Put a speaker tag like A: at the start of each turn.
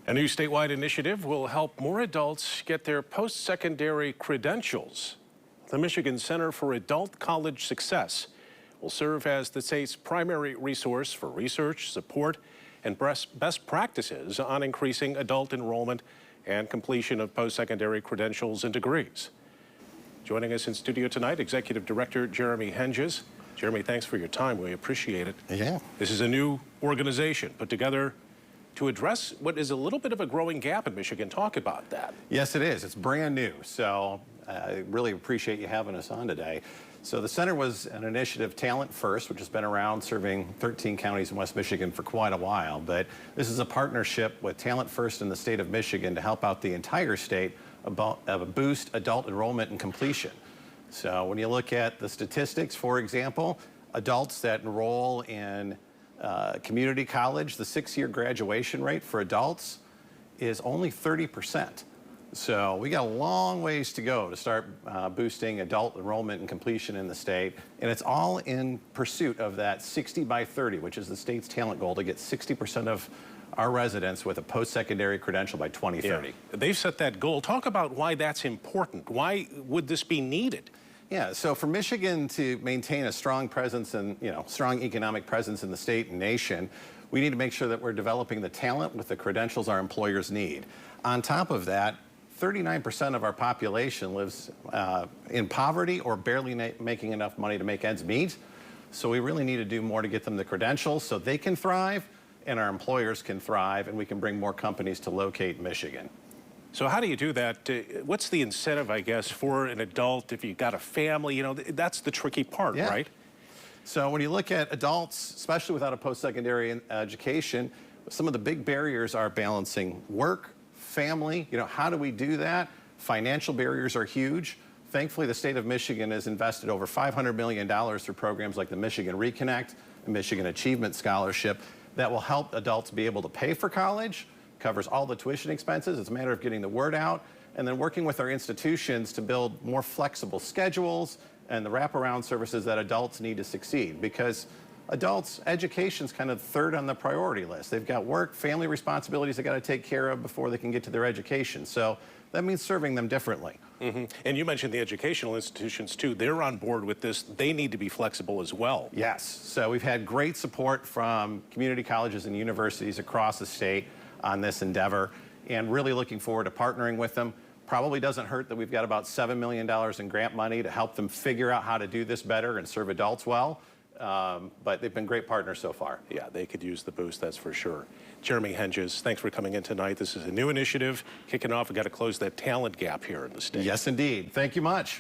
A: A new statewide initiative will help more adults get their post-secondary credentials. The Michigan Center for Adult College Success will serve as the state's primary resource for research, support, and best practices on increasing adult enrollment and completion of post-secondary credentials and degrees. Joining us in studio tonight, Executive Director Jeremy Henges. Jeremy, thanks for your time. We appreciate it.
B: Yeah.
A: This is a new organization put together to address what is a little bit of a growing gap in Michigan. Talk about that.
B: Yes, it is. It's brand new. So I really appreciate you having us on today. So the center was an initiative, Talent First, which has been around serving 13 counties in West Michigan for quite a while. But this is a partnership with Talent First in the state of Michigan to help out the entire state about boost adult enrollment and completion. So when you look at the statistics, for example, adults that enroll in community college, the 6-year graduation rate for adults is only 30%. So we got a long ways to go to start boosting adult enrollment and completion in the state. And it's all in pursuit of that 60 by 30, which is the state's talent goal to get 60% of our residents with a post-secondary credential by 2030.
A: Yeah. They've set that goal. Talk about why that's important. Why would this be needed?
B: Yeah, so for Michigan to maintain a strong presence and, strong economic presence in the state and nation, we need to make sure that we're developing the talent with the credentials our employers need. On top of that, 39% of our population lives in poverty or barely making enough money to make ends meet. So we really need to do more to get them the credentials so they can thrive and our employers can thrive and we can bring more companies to locate in Michigan.
A: So how do you do that? What's the incentive, I guess, for an adult if you've got a family? That's the tricky part,
B: yeah.
A: right?
B: So when you look at adults, especially without a post-secondary education, some of the big barriers are balancing work, family. How do we do that? Financial barriers are huge. Thankfully, the state of Michigan has invested over $500 million through programs like the Michigan Reconnect and Michigan Achievement Scholarship that will help adults be able to pay for college, covers all the tuition expenses. It's a matter of getting the word out and then working with our institutions to build more flexible schedules and the wraparound services that adults need to succeed, because adults' education's kind of third on the priority list. They've got work, family responsibilities they got to take care of before they can get to their education. So that means serving them differently.
A: Mm-hmm. And you mentioned the educational institutions too. They're on board with this. They need to be flexible as well.
B: Yes. So we've had great support from community colleges and universities across the state on this endeavor, and really looking forward to partnering with them. Probably doesn't hurt that we've got about $7 million in grant money to help them figure out how to do this better and serve adults well. But they've been great partners so far.
A: Yeah, they could use the boost, that's for sure. Jeremy Henges, thanks for coming in tonight. This is a new initiative kicking off. We've got to close that talent gap here in the state.
B: Yes, indeed. Thank you much.